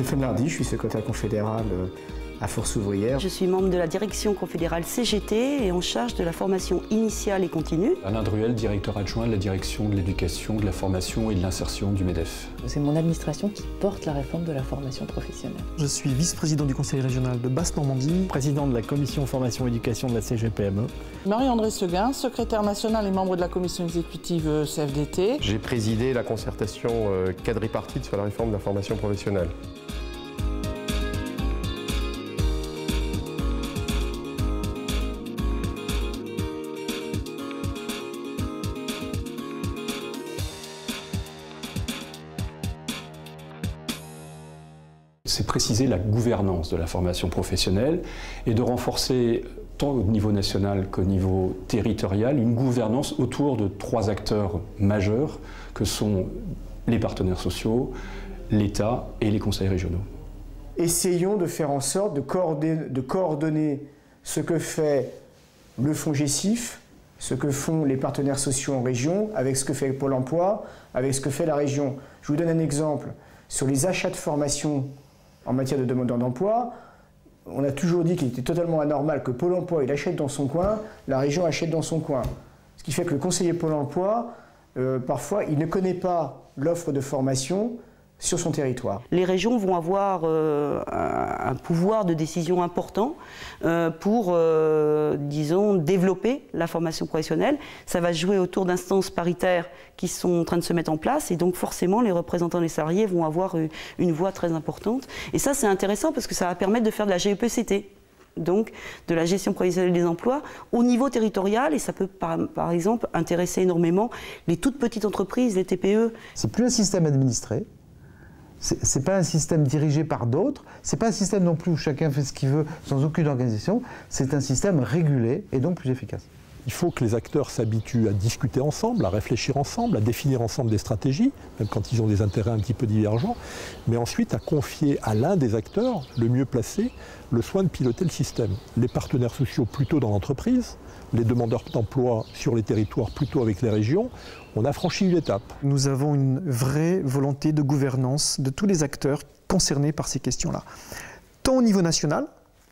Stéphane Lardy, je suis secrétaire confédéral à Force ouvrière. Je suis membre de la direction confédérale CGT et en charge de la formation initiale et continue. Alain Druel, directeur adjoint de la direction de l'éducation, de la formation et de l'insertion du MEDEF. C'est mon administration qui porte la réforme de la formation professionnelle. Je suis vice-président du conseil régional de Basse-Normandie, président de la commission formation et éducation de la CGPME. Marie-André Seguin, secrétaire nationale et membre de la commission exécutive CFDT. J'ai présidé la concertation quadripartite sur la réforme de la formation professionnelle. C'est préciser la gouvernance de la formation professionnelle et de renforcer, tant au niveau national qu'au niveau territorial, une gouvernance autour de 3 acteurs majeurs que sont les partenaires sociaux, l'État et les conseils régionaux. Essayons de faire en sorte de coordonner ce que fait le FONGECIF, ce que font les partenaires sociaux en région, avec ce que fait Pôle emploi, avec ce que fait la région. Je vous donne un exemple. Sur les achats de formation en matière de demandeurs d'emploi, on a toujours dit qu'il était totalement anormal que Pôle emploi il achète dans son coin, la région achète dans son coin. Ce qui fait que le conseiller Pôle emploi, parfois, il ne connaît pas l'offre de formation sur son territoire. Les régions vont avoir un pouvoir de décision important pour, disons, développer la formation professionnelle. Ça va se jouer autour d'instances paritaires qui sont en train de se mettre en place et donc forcément les représentants des salariés vont avoir une voix très importante. Et ça c'est intéressant parce que ça va permettre de faire de la GEPCT. Donc de la gestion prévisionnelle des emplois au niveau territorial et ça peut par exemple intéresser énormément les toutes petites entreprises, les TPE. C'est plus un système administré. C'est pas un système dirigé par d'autres, c'est pas un système non plus où chacun fait ce qu'il veut sans aucune organisation, c'est un système régulé et donc plus efficace. Il faut que les acteurs s'habituent à discuter ensemble, à réfléchir ensemble, à définir ensemble des stratégies, même quand ils ont des intérêts un petit peu divergents, mais ensuite à confier à l'un des acteurs, le mieux placé, le soin de piloter le système. Les partenaires sociaux plutôt dans l'entreprise, les demandeurs d'emploi sur les territoires plutôt avec les régions. On a franchi une étape. Nous avons une vraie volonté de gouvernance de tous les acteurs concernés par ces questions-là. Tant au niveau national,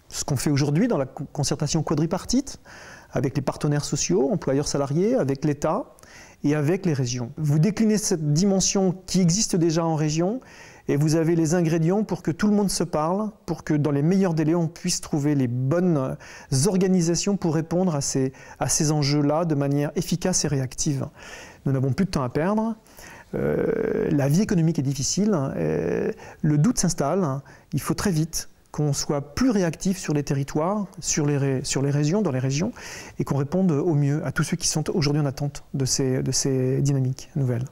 ce qu'on fait aujourd'hui dans la concertation quadripartite, avec les partenaires sociaux, employeurs salariés, avec l'État et avec les régions. Vous déclinez cette dimension qui existe déjà en région et vous avez les ingrédients pour que tout le monde se parle, pour que dans les meilleurs délais on puisse trouver les bonnes organisations pour répondre à ces enjeux-là de manière efficace et réactive. Nous n'avons plus de temps à perdre. La vie économique est difficile. Le doute s'installe. Il faut très vite qu'on soit plus réactif sur les territoires, sur les régions, dans les régions, et qu'on réponde au mieux à tous ceux qui sont aujourd'hui en attente de ces dynamiques nouvelles.